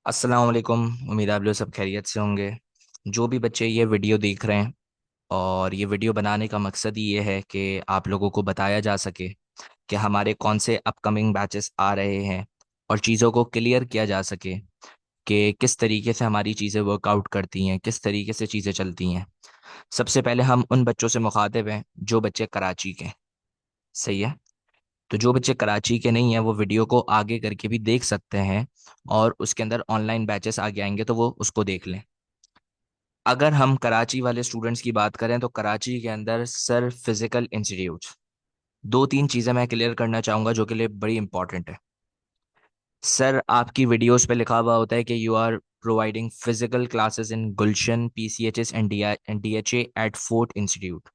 अस्सलाम वालेकुम। उम्मीद है आप लोग सब खैरियत से होंगे। जो भी बच्चे ये वीडियो देख रहे हैं, और ये वीडियो बनाने का मकसद ही ये है कि आप लोगों को बताया जा सके कि हमारे कौन से अपकमिंग बैचेस आ रहे हैं, और चीज़ों को क्लियर किया जा सके कि किस तरीके से हमारी चीज़ें वर्कआउट करती हैं, किस तरीके से चीज़ें चलती हैं। सबसे पहले हम उन बच्चों से मुखातिब हैं जो बच्चे कराची के हैं। सही है। तो जो बच्चे कराची के नहीं हैं वो वीडियो को आगे करके भी देख सकते हैं, और उसके अंदर ऑनलाइन बैचेस आगे आएंगे तो वो उसको देख लें। अगर हम कराची वाले स्टूडेंट्स की बात करें तो कराची के अंदर सर फिजिकल इंस्टीट्यूट, दो तीन चीज़ें मैं क्लियर करना चाहूँगा जो के लिए बड़ी इंपॉर्टेंट है। सर आपकी वीडियोस पे लिखा हुआ होता है कि you are providing physical classes in Gulshan PCHS and DHA at fort institute.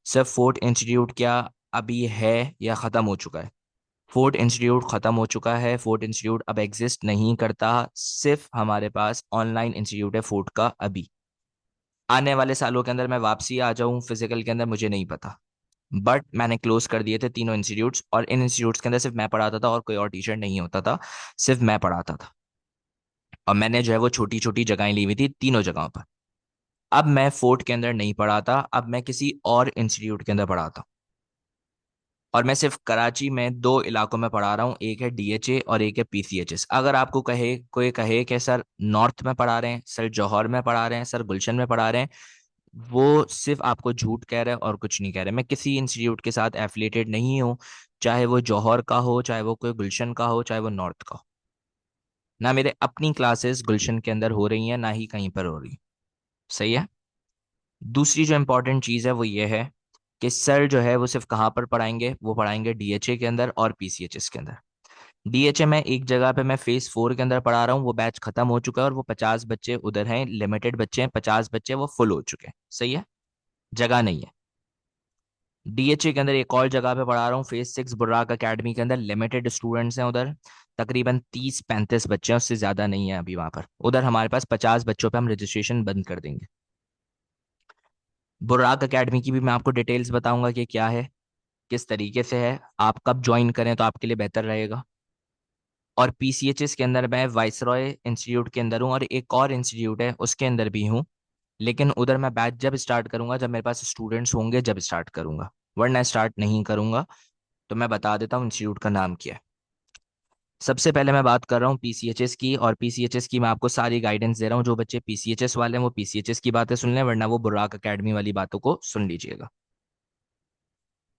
Sir fort institute क्या अभी है या ख़त्म हो चुका है? फोर्ट इंस्टीट्यूट ख़त्म हो चुका है। फोर्ट इंस्टीट्यूट अब एग्जिस्ट नहीं करता। सिर्फ हमारे पास ऑनलाइन इंस्टीट्यूट है फोर्ट का अभी। आने वाले सालों के अंदर मैं वापसी आ जाऊं फिजिकल के अंदर मुझे नहीं पता। बट मैंने क्लोज कर दिए थे तीनों इंस्टीट्यूट्स, और इन इंस्टीट्यूट्स के अंदर सिर्फ मैं पढ़ाता था और कोई और टीचर नहीं होता था। सिर्फ मैं पढ़ाता था, और मैंने जो है वो छोटी छोटी जगहें ली हुई थी तीनों जगहों पर। अब मैं फोर्ट के अंदर नहीं पढ़ाता, अब मैं किसी और इंस्टीट्यूट के अंदर पढ़ाता हूँ। और मैं सिर्फ कराची में दो इलाकों में पढ़ा रहा हूँ, एक है डीएचए और एक है पीसीएचएस। अगर आपको कहे कोई कहे कि सर नॉर्थ में पढ़ा रहे हैं, सर जौहर में पढ़ा रहे हैं, सर गुलशन में पढ़ा रहे हैं, वो सिर्फ आपको झूठ कह रहे हैं और कुछ नहीं कह रहे। मैं किसी इंस्टीट्यूट के साथ एफिलिएटेड नहीं हूँ, चाहे वो जौहर का हो, चाहे वो कोई गुलशन का हो, चाहे वो नॉर्थ का हो। ना मेरे अपनी क्लासेस गुलशन के अंदर हो रही हैं, ना ही कहीं पर हो रही। सही है। दूसरी जो इम्पोर्टेंट चीज़ है वो ये है कि सर जो है वो सिर्फ कहाँ पर पढ़ाएंगे, वो पढ़ाएंगे डीएचए के अंदर और पीसीएचएस के अंदर। डीएचए में एक जगह पे मैं फेज 4 के अंदर पढ़ा रहा हूँ, वो बैच खत्म हो चुका है और वो 50 बच्चे उधर हैं, लिमिटेड बच्चे हैं, 50 बच्चे वो फुल हो चुके हैं। सही है। जगह नहीं है। डीएचए के अंदर एक और जगह पे पढ़ा रहा हूँ फेज 6 बुर्राक अकेडमी के अंदर, लिमिटेड स्टूडेंट्स हैं उधर। तकरीबन 30-35 बच्चे हैं, उससे ज्यादा नहीं है अभी वहां पर। उधर हमारे पास 50 बच्चों पे हम रजिस्ट्रेशन बंद कर देंगे। बुर्राक अकेडमी की भी मैं आपको डिटेल्स बताऊंगा कि क्या है, किस तरीके से है, आप कब ज्वाइन करें तो आपके लिए बेहतर रहेगा। और पीसीएचएस के अंदर मैं वाइसरॉय इंस्टीट्यूट के अंदर हूँ, और एक और इंस्टीट्यूट है उसके अंदर भी हूँ। लेकिन उधर मैं बैच जब स्टार्ट करूंगा, जब मेरे पास स्टूडेंट्स होंगे, जब स्टार्ट करूंगा, वरना स्टार्ट नहीं करूंगा। तो मैं बता देता हूँ इंस्टीट्यूट का नाम क्या है। सबसे पहले मैं बात कर रहा हूँ पीसीएचएस की, और पीसीएचएस की मैं आपको सारी गाइडेंस दे रहा हूँ। जो बच्चे पीसीएचएस वाले हैं वो पीसीएचएस की बातें सुन लें, वरना वो बुर्राक अकेडमी वाली बातों को सुन लीजिएगा।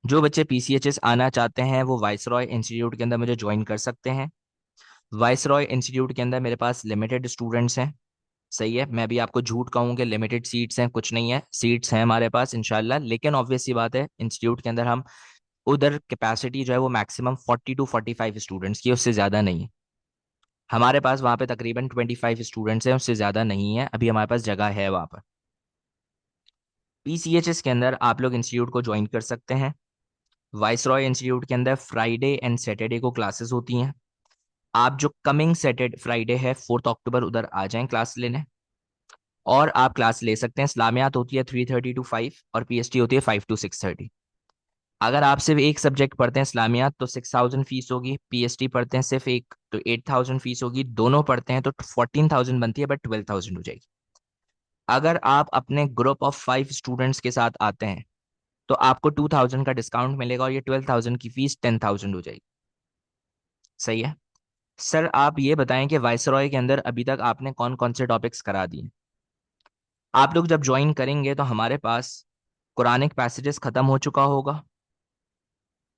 जो बच्चे पीसीएचएस आना चाहते हैं वो वाइसरॉय इंस्टीट्यूट के अंदर मुझे ज्वाइन कर सकते हैं। वाइसरॉय इंस्टीट्यूट के अंदर मेरे पास लिमिटेड स्टूडेंट्स हैं। सही है। मैं भी आपको झूठ कहूँ कि लिमिटेड सीट्स हैं, कुछ नहीं है, सीट्स हैं हमारे पास इंशाल्लाह। लेकिन ऑब्वियस सी बात है इंस्टीट्यूट के अंदर हम उधर कैपेसिटी जो है वो मैक्सिमम 40 to 45 स्टूडेंट्स की, उससे ज़्यादा नहीं है। हमारे पास वहाँ पे तकरीबन 25 स्टूडेंट्स हैं, उससे ज़्यादा नहीं है अभी हमारे पास जगह है वहाँ पर। पीसीएचएस के अंदर आप लोग इंस्टीट्यूट को ज्वाइन कर सकते हैं। वाइसरॉय इंस्टीट्यूट के अंदर फ्राइडे एंड सैटरडे को क्लासेस होती हैं। आप जो कमिंग सैटरडे फ्राइडे है 4 अक्टूबर, उधर आ जाएं क्लास लेने, और आप क्लास ले सकते हैं। इस्लामियात होती है 3:30 to 5, और पीएसटी होती है 5 to 6:30। अगर आप सिर्फ एक सब्जेक्ट पढ़ते हैं इस्लामियात तो 6,000 फीस होगी। पीएसटी पढ़ते हैं सिर्फ एक तो 8,000 फीस होगी। दोनों पढ़ते हैं तो 14,000 बनती है, बट 12,000 हो जाएगी। अगर आप अपने ग्रुप ऑफ 5 स्टूडेंट्स के साथ आते हैं तो आपको 2,000 का डिस्काउंट मिलेगा, और ये 12,000 की फीस 10,000 हो जाएगी। सही है। सर आप ये बताएं कि वाइसरॉय के अंदर अभी तक आपने कौन कौन से टॉपिक्स करा दिए? आप लोग जब ज्वाइन करेंगे तो हमारे पास कुरानिक पैसेजेस खत्म हो चुका होगा,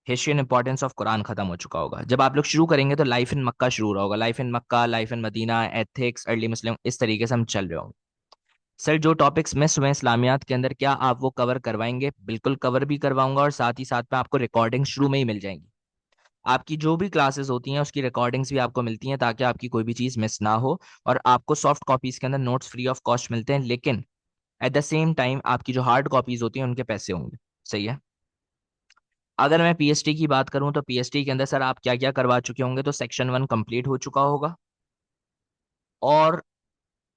history and importance of Quran खत्म हो चुका होगा। जब आप लोग शुरू करेंगे तो लाइफ इन मक्का शुरू हो रहा होगा, life in Mecca, life in Medina, ethics, early Muslim, इस तरीके से हम चल रहे होंगे। सर जो टॉपिक्स मिस हुए हैं इस्लामियात के अंदर, क्या आप वो कवर करवाएंगे? बिल्कुल कवर भी करवाऊंगा, और साथ ही साथ में आपको रिकॉर्डिंग शुरू में ही मिल जाएंगी। आपकी जो भी क्लासेस होती हैं उसकी रिकॉर्डिंग्स भी आपको मिलती हैं, ताकि आपकी कोई भी चीज़ मिस ना हो। और आपको सॉफ्ट कॉपीज के अंदर नोट्स फ्री ऑफ कॉस्ट मिलते हैं, लेकिन एट द सेम टाइम आपकी जो हार्ड कॉपीज होती हैं उनके पैसे होंगे। सही है। अगर मैं पीएचडी की बात करूं तो पीएचडी के अंदर सर आप क्या क्या करवा चुके होंगे? तो सेक्शन 1 कंप्लीट हो चुका होगा, और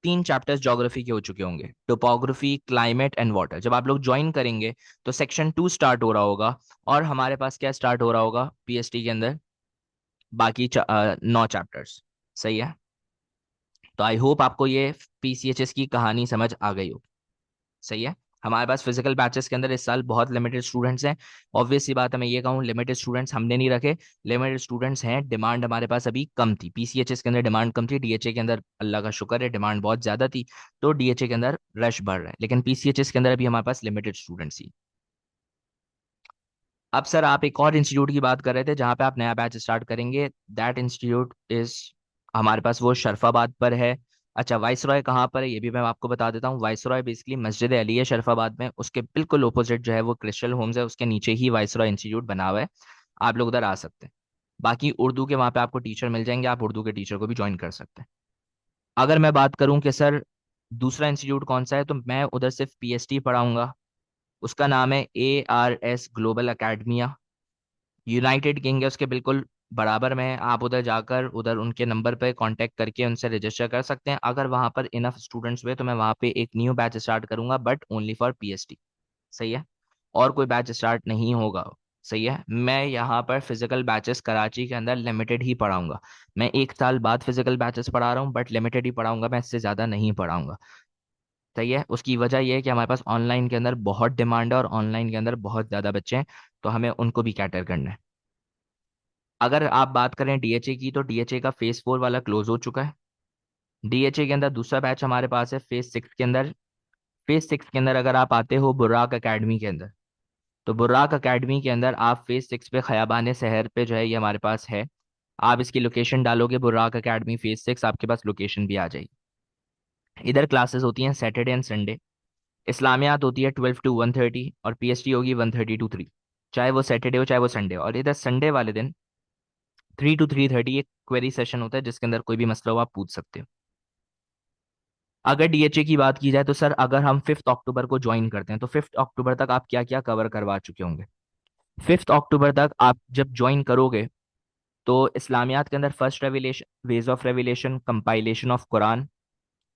3 चैप्टर्स ज्योग्राफी के हो चुके होंगे, टोपोग्राफी, क्लाइमेट एंड वाटर। जब आप लोग ज्वाइन करेंगे तो सेक्शन 2 स्टार्ट हो रहा होगा, और हमारे पास क्या स्टार्ट हो रहा होगा पीएचडी के अंदर? बाकी 9 चैप्टर्स। सही है। तो आई होप आपको ये पीसीएचएस की कहानी समझ आ गई हो। सही है। हमारे पास फिजिकल बैचेस के अंदर इस साल बहुत लिमिटेड स्टूडेंट्स हैं। ऑब्वियस सी बात है, मैं ये कहूँ लिमिटेड स्टूडेंट्स हमने नहीं रखे, लिमिटेड स्टूडेंट्स हैं। डिमांड हमारे पास अभी कम थी, पीसीएचएस के अंदर डिमांड कम थी, डीएचए के अंदर अल्लाह का शुक्र है डिमांड बहुत ज्यादा थी। तो डीएचए के अंदर रश बढ़ रहा है, लेकिन पीसीएचएस के अंदर अभी हमारे पास लिमिटेड स्टूडेंट्स ही। अब सर आप एक और इंस्टीट्यूट की बात कर रहे थे जहाँ पे आप नया बैच स्टार्ट करेंगे। दैट इंस्टीट्यूट इज हमारे पास वो शरफाबाद पर है। अच्छा, वाइसरॉय कहाँ पर है ये भी मैं आपको बता देता हूँ। वाइसरॉय बेसिकली मस्जिद अली है शरफाबाद में, उसके बिल्कुल ऑपोजिट जो है वो क्रिस्टल होम्स है, उसके नीचे ही वाइसरॉय इंस्टीट्यूट बना हुआ है। आप लोग उधर आ सकते हैं। बाकी उर्दू के वहाँ पे आपको टीचर मिल जाएंगे, आप उर्दू के टीचर को भी ज्वाइन कर सकते हैं। अगर मैं बात करूँ कि सर दूसरा इंस्टीट्यूट कौन सा है, तो मैं उधर सिर्फ पीएचडी पढ़ाऊंगा। उसका नाम है ARS global academia. United king है उसके बिल्कुल बराबर में है। आप उधर जाकर उधर उनके नंबर पे कांटेक्ट करके उनसे रजिस्टर कर सकते हैं। अगर वहां पर इनफ स्टूडेंट्स हुए तो मैं वहां पे एक न्यू बैच स्टार्ट करूंगा, बट ओनली फॉर पीएचडी। सही है। और कोई बैच स्टार्ट नहीं होगा। सही है। मैं यहाँ पर फिजिकल बैचेस कराची के अंदर लिमिटेड ही पढ़ाऊंगा। मैं एक साल बाद फिजिकल बैचेस पढ़ा रहा हूँ, बट लिमिटेड ही पढ़ाऊंगा, मैं इससे ज़्यादा नहीं पढ़ाऊंगा। सही है। उसकी वजह यह है कि हमारे पास ऑनलाइन के अंदर बहुत डिमांड है और ऑनलाइन के अंदर बहुत ज़्यादा बच्चे हैं, तो हमें उनको भी कैटर करना है। अगर आप बात करें डीएचए की, तो डीएचए का फेज 4 वाला क्लोज हो चुका है। डीएचए के अंदर दूसरा बैच हमारे पास है फेज 6 के अंदर। फेज 6 के अंदर अगर आप आते हो बुर्राक अकेडमी के अंदर, तो बुर्राक अकेडमी के अंदर आप फेज 6 पे खयाबान शहर पे जो है ये हमारे पास है। आप इसकी लोकेशन डालोगे बुर्राक अकेडमी फेज 6, आपके पास लोकेशन भी आ जाएगी। इधर क्लासेस होती हैं सैटरडे एंड संडे। इस्लामियात होती है 12 to 1:30 और पीएचडी होगी 1:30 to 3, चाहे वो सैटरडे हो चाहे वो संडे हो। और इधर संडे वाले दिन 3 to 3:30 एक क्वेरी सेशन होता है जिसके अंदर कोई भी मसला हो आप पूछ सकते हो। अगर डीएचए की बात की जाए तो सर अगर हम 5 अक्टूबर को ज्वाइन करते हैं तो 5 अक्टूबर तक आप क्या क्या कवर करवा चुके होंगे। 5 अक्टूबर तक आप जब ज्वाइन करोगे तो इस्लामियात के अंदर first revelation, ways of revelation, compilation of Quran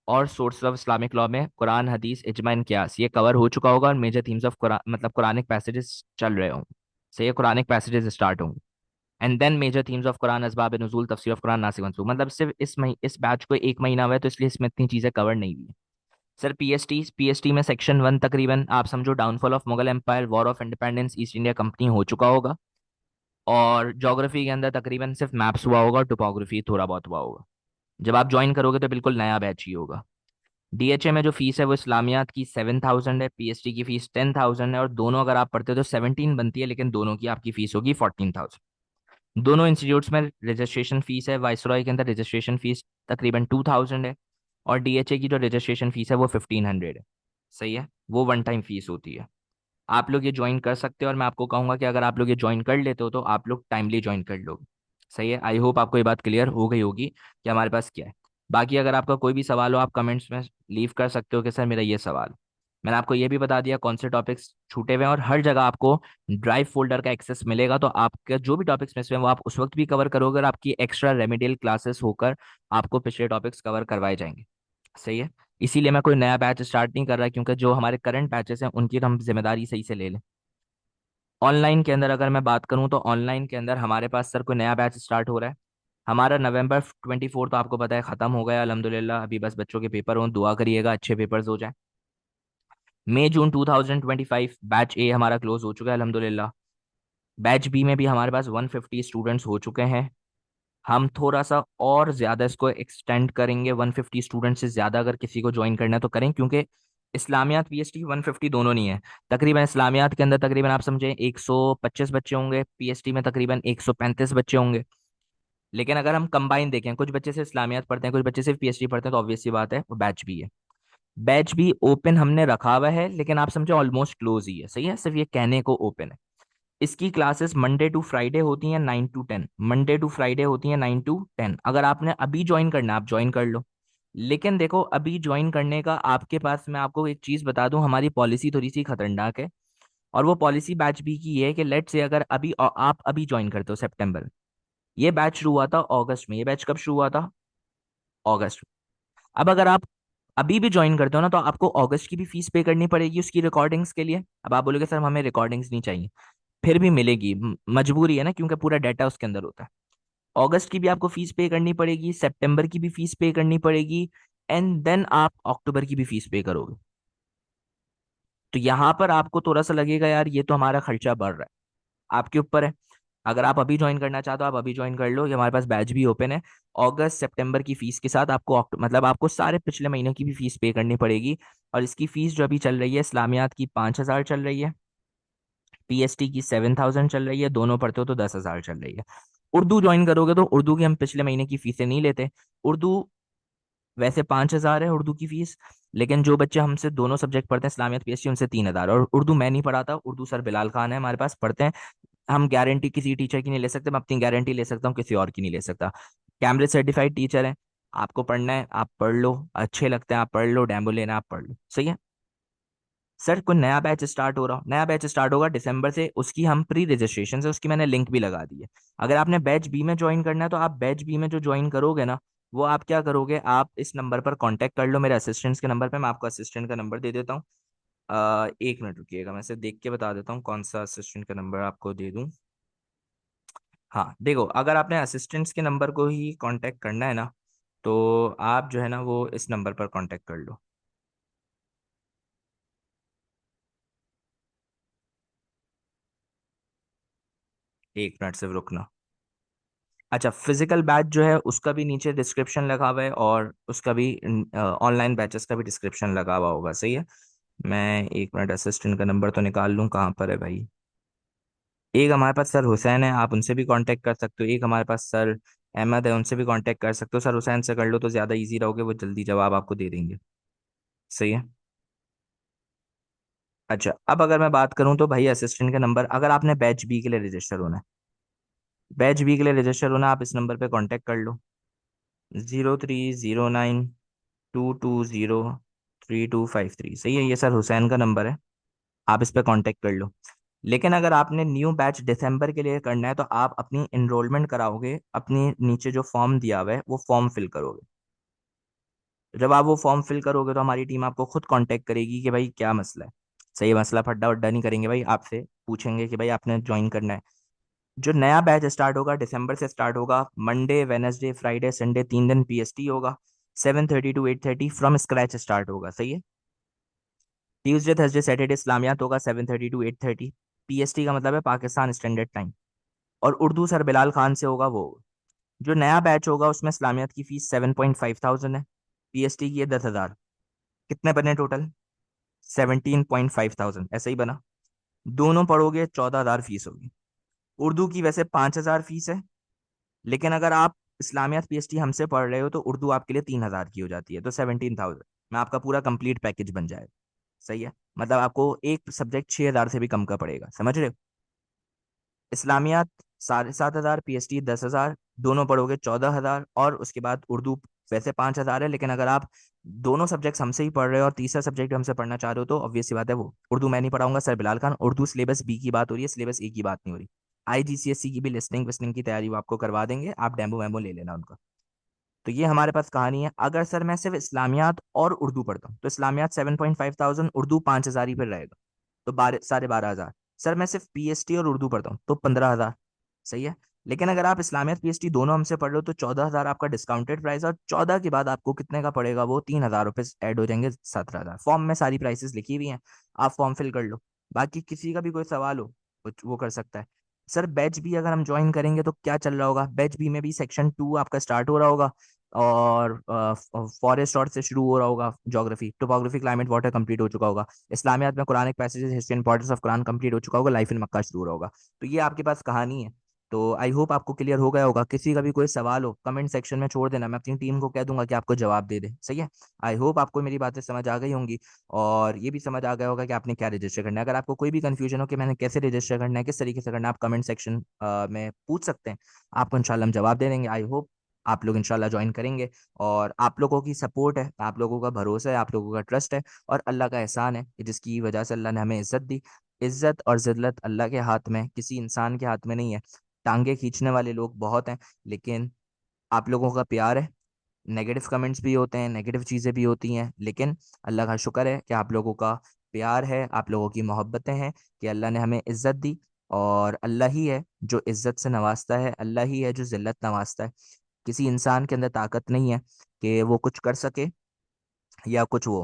और सोर्स ऑफ इस्लामिक लॉ में कुरान, हदीस, इजमा एंड कियास ये कवर हो चुका होगा। और मेजर थीम्स ऑफ कुरान मतलब कुरानिक पैसेजेस चल रहे होंगे। सही है, कुरानिक पैसेजेस स्टार्ट होंगे। And then major themes of Quran, असबाब नुज़ूल, तफसीर ऑफ कुरान, नासिख मनसूख। मतलब सिर्फ इस बैच को 1 महीना हुआ है तो इसलिए इसमें इतनी चीजें कवर नहीं हुई है। सर पीएसटी में सेक्शन 1 तकरीबन आप समझो downfall of Mughal empire, war of independence, East India company हो चुका होगा। और ज्योग्राफी के अंदर तकरीबन सिर्फ मैप्स हुआ होगा और टोपोग्राफी थोड़ा बहुत हुआ होगा। जब आप ज्वाइन करोगे तो बिल्कुल नया बैच ही होगा। डीएचए में जो फीस है वो इस्लामियात की 7,000 है, पीएचडी की फीस 10,000 है, और दोनों अगर आप पढ़ते हो तो 17 बनती है, लेकिन दोनों की आपकी फीस होगी 14,000। दोनों इंस्टीट्यूट्स में रजिस्ट्रेशन फीस है। वाइसरॉय के अंदर रजिस्ट्रेशन फीस तकरीबन 2,000 है, और डीएचए की जो रजिस्ट्रेशन फीस है वो 1,500 है। सही है, वो वन टाइम फीस होती है। आप लोग ये ज्वाइन कर सकते हो, और मैं आपको कहूंगा कि अगर आप लोग ये ज्वाइन कर लेते हो तो आप लोग टाइमली ज्वाइन कर लोगे। सही है। आई होप आपको ये बात क्लियर हो गई होगी कि हमारे पास क्या है। बाकी अगर आपका कोई भी सवाल हो आप कमेंट्स में लीव कर सकते हो कि सर मेरा ये सवाल। मैंने आपको ये भी बता दिया कौन से टॉपिक्स छूटे हुए हैं, और हर जगह आपको ड्राइव फोल्डर का एक्सेस मिलेगा, तो आपके जो भी टॉपिक्स मिस हुए हैं वो आप उस वक्त भी कवर करोगे, और आपकी एक्स्ट्रा रेमेडियल क्लासेस होकर आपको पिछले टॉपिक्स कवर करवाए जाएंगे। सही है। इसीलिए मैं कोई नया बैच स्टार्ट नहीं कर रहा, क्योंकि जो हमारे करंट बैचेस हैं उनकी तो हम जिम्मेदारी सही से ले लें। ऑनलाइन के अंदर अगर मैं बात करूं तो ऑनलाइन के अंदर हमारे पास सर कोई नया बैच स्टार्ट हो रहा है। हमारा November 24 तो आपको पता है खत्म हो गया अल्हम्दुलिल्लाह। अभी बस बच्चों के पेपर हों, दुआ करिएगा अच्छे पेपर्स हो जाए। मई जून 2025 बैच A हमारा क्लोज हो चुका है अल्हम्दुलिल्लाह। बैच बी में भी हमारे पास 150 स्टूडेंट्स हो चुके हैं। हम थोड़ा सा और ज्यादा इसको एक्सटेंड करेंगे, 150 स्टूडेंट से ज्यादा अगर किसी को ज्वाइन करना है तो करें, क्योंकि इस्लामियात पीएचडी 150 दोनों नहीं है। तकरीबन इस्लामियात के अंदर तकरीबन आप समझे 125 बच्चे होंगे, पीएचडी में तकरीबन 135 बच्चे होंगे। लेकिन अगर हम कंबाइन देखें, कुछ बच्चे सिर्फ इस्लामियात पढ़ते हैं, कुछ बच्चे सिर्फ पीएचडी पढ़ते हैं, तो ऑब्वियस सी बात है वो बैच भी है। बैच भी ओपन हमने रखा हुआ है, लेकिन आप समझे ऑलमोस्ट क्लोज ही है। सही है, सिर्फ ये कहने को ओपन है। इसकी क्लासेस मंडे टू फ्राइडे होती हैं 9 to 10। मंडे टू फ्राइडे होती हैं 9 to 10। अगर आपने अभी ज्वाइन करना है आप ज्वाइन कर लो। लेकिन देखो अभी ज्वाइन करने का आपके पास, मैं आपको एक चीज बता दूं, हमारी पॉलिसी थोड़ी सी खतरनाक है। और वो पॉलिसी बैच बी की है कि लेट से अगर अभी आप अभी ज्वाइन करते हो सितंबर में, ये बैच शुरू हुआ था अगस्त में। ये बैच कब शुरू हुआ था? अगस्त में। अब अगर आप अभी भी ज्वाइन करते हो ना, तो आपको अगस्त की भी फीस पे करनी पड़ेगी उसकी रिकॉर्डिंग्स के लिए। अब आप बोलोगे सर हमें रिकॉर्डिंग्स नहीं चाहिए, फिर भी मिलेगी, मजबूरी है ना, क्योंकि पूरा डाटा उसके अंदर होता है। अगस्त की भी आपको फीस पे करनी पड़ेगी, सितंबर की भी फीस पे करनी पड़ेगी, एंड देन आप अक्टूबर की भी फीस पे करोगे। तो यहाँ पर आपको थोड़ा सा लगेगा यार ये तो हमारा खर्चा बढ़ रहा है। आपके ऊपर है। अगर आप अभी ज्वाइन करना चाहते हो आप अभी ज्वाइन कर लो, ये हमारे पास बैच भी ओपन है। अगस्त सितंबर की फीस के साथ आपको मतलब आपको सारे पिछले महीने की भी फीस पे करनी पड़ेगी। और इसकी फीस जो अभी चल रही है, इस्लामियात की 5,000 चल रही है, पीएसटी की 7,000 चल रही है, दोनों पढ़ते हो तो 10,000 चल रही है। उर्दू ज्वाइन करोगे तो उर्दू की हम पिछले महीने की फीसें नहीं लेते। उर्दू वैसे 5,000 है उर्दू की फीस, लेकिन जो बच्चे हमसे दोनों सब्जेक्ट पढ़ते हैं, इस्लामियत पीएसटी, उनसे 3,000। और उर्दू मैं नहीं पढ़ाता, उर्दू सर बिलाल खान है हमारे पास पढ़ते हैं। हम गारंटी किसी टीचर की नहीं ले सकते, मैं अपनी गारंटी ले सकता हूँ, किसी और की नहीं ले सकता। कैम्ब्रिज सर्टिफाइड टीचर है। आपको पढ़ना है आप पढ़ लो, अच्छे लगते हैं आप पढ़ लो, डेमो लेना है आप पढ़ लो, सही है। सर कोई नया बैच स्टार्ट हो रहा हो, नया बैच स्टार्ट होगा दिसंबर से, उसकी हम प्री रजिस्ट्रेशन है, उसकी मैंने लिंक भी लगा दी है। अगर आपने बैच बी में ज्वाइन करना है तो आप बैच बी में जो ज्वाइन करोगे ना, वो आप क्या करोगे, आप इस नंबर पर कांटेक्ट कर लो, मेरे असिस्टेंट्स के नंबर पे। मैं आपको असिस्टेंट का नंबर दे देता हूँ। 1 मिनट रुकिएगा, मैं से देख के बता देता हूँ कौन सा असिस्टेंट का नंबर आपको दे दूँ। हाँ देखो, अगर आपने असिस्टेंट्स के नंबर को ही कांटेक्ट करना है ना, तो आप जो है ना वो इस नंबर पर कांटेक्ट कर लो। 1 मिनट सिर्फ रुकना। अच्छा, फिजिकल बैच जो है उसका भी नीचे डिस्क्रिप्शन लगा हुआ है, और उसका भी ऑनलाइन बैचेस का भी डिस्क्रिप्शन लगा हुआ होगा, सही है। मैं 1 मिनट असिस्टेंट का नंबर तो निकाल लूँ, कहाँ पर है भाई। एक हमारे पास सर हुसैन है, आप उनसे भी कांटेक्ट कर सकते हो। एक हमारे पास सर अहमद है, उनसे भी कांटेक्ट कर सकते हो। सर हुसैन से कर लो तो ज़्यादा इजी रहोगे, वो जल्दी जवाब आपको दे देंगे, सही है। अच्छा, अब अगर मैं बात करूं तो भाई असिस्टेंट का नंबर, अगर आपने बैच बी के लिए रजिस्टर होना है, बैच बी के लिए रजिस्टर होना, आप इस नंबर पे कांटेक्ट कर लो। 03092203 सही है, ये सर हुसैन का नंबर है। आप इस पे कांटेक्ट कर लो। लेकिन अगर आपने न्यू बैच दिसंबर के लिए करना है तो आप अपनी इनरोलमेंट कराओगे, अपनी नीचे जो फॉर्म दिया हुआ है वो फॉर्म फिल करोगे। जब आप वो फॉर्म फिल करोगे तो हमारी टीम आपको खुद कांटेक्ट करेगी कि भाई क्या मसला है। सही मसला फड्डा वड्डा नहीं करेंगे भाई, आपसे पूछेंगे कि भाई आपने ज्वाइन करना है। जो नया बैच स्टार्ट होगा दिसंबर से स्टार्ट होगा, मंडे वेनसडे फ्राइडे संडे 3 दिन पीएसटी होगा, 7:30 to 8:30 फ्रॉम स्क्रैच स्टार्ट होगा, सही है। ट्यूसडे थर्सडे सैटरडे इस्लामियात होगा 7:30 to 8:30, पीएसटी का मतलब है पाकिस्तान स्टैंडर्ड टाइम। और उर्दू सर बिलाल खान से होगा वो। जो नया बैच होगा उसमें इस्लामियात की फीस 7,500 है, पीएसटी की है 10,000। कितने बने टोटल? 17,500, ऐसा ही बना। दोनों पढ़ोगे 14,000 फीस होगी। उर्दू की वैसे 5,000 फीस है, लेकिन अगर आप इस्लामियात पीएचडी हमसे पढ़ रहे हो तो उर्दू आपके लिए 3,000 की हो जाती है, तो 17,000 में आपका पूरा कंप्लीट पैकेज बन जाएगा, सही है। मतलब आपको एक सब्जेक्ट 6,000 से भी कम का पड़ेगा, समझ रहे हो। इस्लामियात 7,500, पीएचडी 10,000, दोनों पढ़ोगे 14,000, और उसके बाद उर्दू वैसे 5,000 है, लेकिन अगर आप दोनों सब्जेक्ट्स हमसे ही पढ़ रहे हो और तीसरा सब्जेक्ट हमसे पढ़ना चाह रहे हो तो ऑब्वियस सी बात है, वो उर्दू मैं नहीं पढ़ाऊंगा, sir Bilal Khan. Urdu syllabus B की बात हो रही है, सिलेबस ए की बात नहीं हो रही। आईजीसीएसई की भी लिसनिंग विस्निंग की तैयारी वो आपको करवा देंगे, आप डेमो वेमो ले लेना उनका। तो ये हमारे पास कहानी है। अगर सर मैं सिर्फ इस्लामियात और उर्दू पढ़ता हूँ तो इस्लामियात 7,500, उर्दू 5,000 ही पर रहेगा, तो 12,500। सर मैं सिर्फ पीएचडी और उर्दू पढ़ता हूँ तो 15,000, सही है। लेकिन अगर आप इस्लामियत पीएचडी दोनों हमसे पढ़ रहे हो तो 14,000 आपका डिस्काउंटेड प्राइस, और 14 के बाद आपको कितने का पड़ेगा, वो 3,000 रुपये ऐड हो जाएंगे, 17,000। फॉर्म में सारी प्राइसेस लिखी हुई हैं, आप फॉर्म फिल कर लो। बाकी किसी का भी कोई सवाल हो वो कर सकता है। सर बैच बी अगर हम ज्वाइन करेंगे तो क्या चल रहा होगा, बैच बी में भी सेक्शन 2 आपका स्टार्ट हो रहा होगा, और फॉरेस्ट और से शुरू हो रहा होगा, geography topography climate water complete हो चुका होगा, इस्लामियात में Quranic passages history importance of Quran complete हो चुका होगा, लाइफ इन मक्का शुरू हो रहा होगा। तो ये आपके पास कहानी है। तो आई होप आपको क्लियर हो गया होगा। किसी का भी कोई सवाल हो कमेंट सेक्शन में छोड़ देना, मैं अपनी टीम को कह दूंगा कि आपको जवाब दे दे, सही है। आई होप आपको मेरी बातें समझ आ गई होंगी, और ये भी समझ आ गया होगा कि आपने क्या रजिस्टर करना है। अगर आपको कोई भी कंफ्यूजन हो कि मैंने कैसे रजिस्टर करना है, किस तरीके से करना है, आप कमेंट सेक्शन में पूछ सकते हैं। आपको इंशाल्लाह हम जवाब दे देंगे। आई होप आप लोग इंशाल्लाह ज्वाइन करेंगे। और आप लोगों की सपोर्ट है, आप लोगों का भरोसा है, आप लोगों का ट्रस्ट है, और अल्लाह का एहसान है कि जिसकी वजह से अल्लाह ने हमें इज्जत दी। इज्जत और जिल्लत अल्लाह के हाथ में, किसी इंसान के हाथ में नहीं है। टांगे खींचने वाले लोग बहुत हैं, लेकिन आप लोगों का प्यार है। नेगेटिव कमेंट्स भी होते हैं, नेगेटिव चीज़ें भी होती हैं, लेकिन अल्लाह का शुक्र है कि आप लोगों का प्यार है, आप लोगों की मोहब्बतें हैं, कि अल्लाह ने हमें इज्जत दी। और अल्लाह ही है जो इज्जत से नवाजता है, अल्लाह ही है जो जिल्लत नवाजता है। किसी इंसान के अंदर ताकत नहीं है कि वो कुछ कर सके या कुछ। वो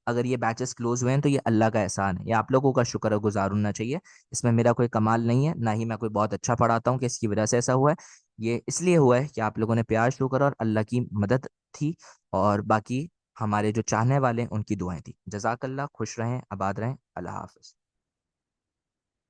अगर ये बैचेस क्लोज हुए हैं तो ये अल्लाह का एहसान है, ये आप लोगों का शुक्र गुजार होना चाहिए। इसमें मेरा कोई कमाल नहीं है, ना ही मैं कोई बहुत अच्छा पढ़ाता हूँ कि इसकी वजह से ऐसा हुआ है। ये इसलिए हुआ है कि आप लोगों ने प्यार शो करा और अल्लाह की मदद थी, और बाकी हमारे जो चाहने वाले हैं उनकी दुआएं थी। जजाकल्ला, खुश रहें, आबाद रहें, अल्लाह हाफिज।